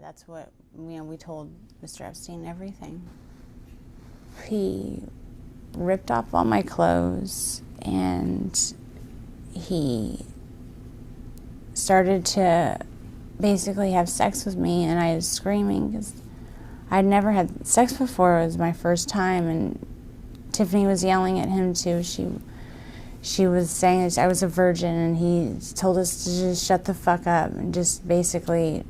That's what, we told Mr. Epstein everything. He ripped off all my clothes and he started to basically have sex with me, and I was screaming because I'd never had sex before. It was my first time, and Tiffany was yelling at him too. She was saying I was a virgin, and he told us to just shut the fuck up, and just basically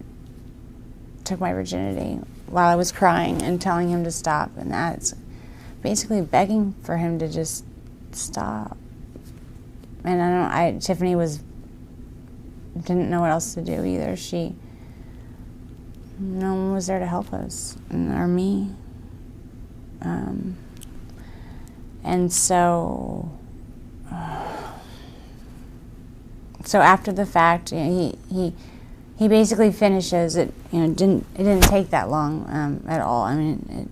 took my virginity while I was crying and telling him to stop. And that's basically begging for him to just stop. And Tiffany didn't know what else to do either. No one was there to help us, or me. And so after the fact, he basically finishes it. It didn't take that long at all. I mean,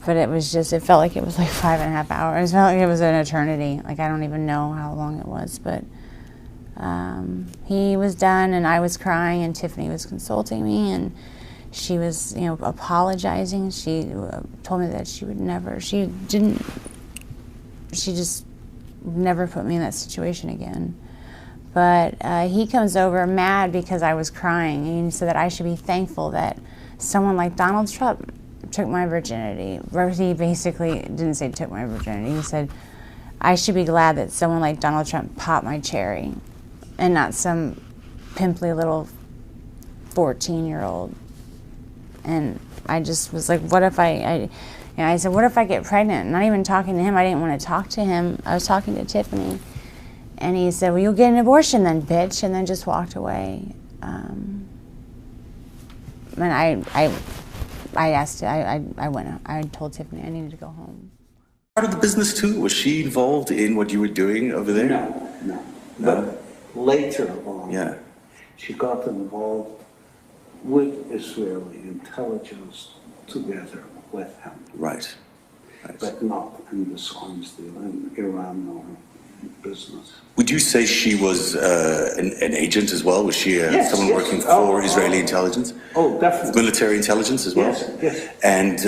but it was just, it felt like it was like 5.5 hours. It felt like it was an eternity. Like, I don't even know how long it was, but he was done, and I was crying, and Tiffany was consulting me, and she was, apologizing. She told me that she just never put me in that situation again. But he comes over mad because I was crying, and he said that I should be thankful that someone like Donald Trump took my virginity. He basically didn't say took my virginity. He said, I should be glad that someone like Donald Trump popped my cherry and not some pimply little 14-year-old. And I just was like, what if I said, what if I get pregnant? Not even talking to him. I didn't want to talk to him. I was talking to Tiffany. And he said, well, you'll get an abortion then, bitch, and then just walked away. And I asked, I went, I told Tiffany I needed to go home. Part of the business too? Was she involved in what you were doing over there? No. But later on, yeah, she got involved with Israeli intelligence together with him. Right. But not in this arms deal in Iran or business. Would you say she was an agent as well? Was she someone working for Israeli intelligence? Oh, definitely. Military intelligence as well? Yes. And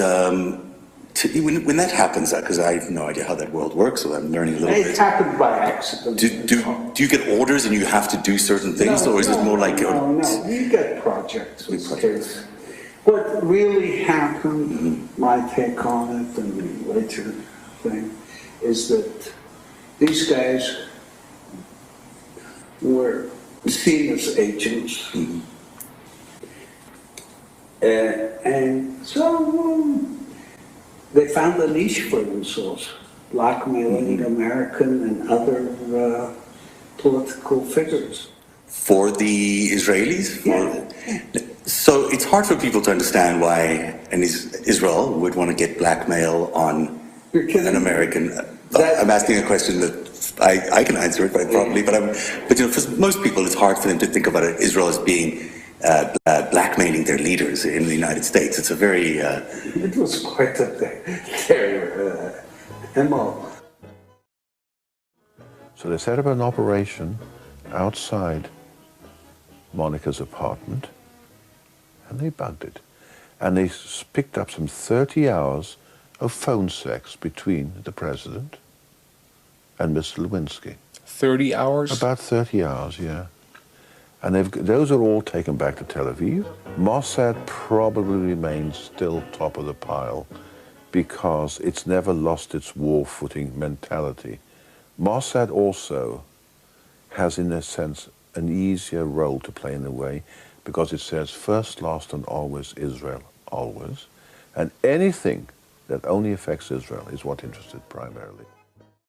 when that happens, because I have no idea how that world works, so I'm learning a little bit. It happened by accident. Do you get orders and you have to do certain things, or is it more like... No, you get projects. What really happened, my take on it, and the later thing, is that these guys were seen as agents. And so they found a niche for themselves, blackmailing American and other political figures. For the Israelis? Yeah. So it's hard for people to understand why Israel would want to get blackmail on an American. I'm asking a question that I can answer it quite probably, but for most people, it's hard for them to think about Israel as being blackmailing their leaders in the United States. It's a very... It was quite their MO. So they set up an operation outside Monica's apartment, and they bugged it. And they picked up some 30 hours of phone sex between the president and Mr. Lewinsky. 30 hours? About 30 hours, yeah. And those are all taken back to Tel Aviv. Mossad probably remains still top of the pile because it's never lost its war footing mentality. Mossad also has, in a sense, an easier role to play in a way because it says first, last, and always Israel, always. And anything that only affects Israel is what interests it primarily.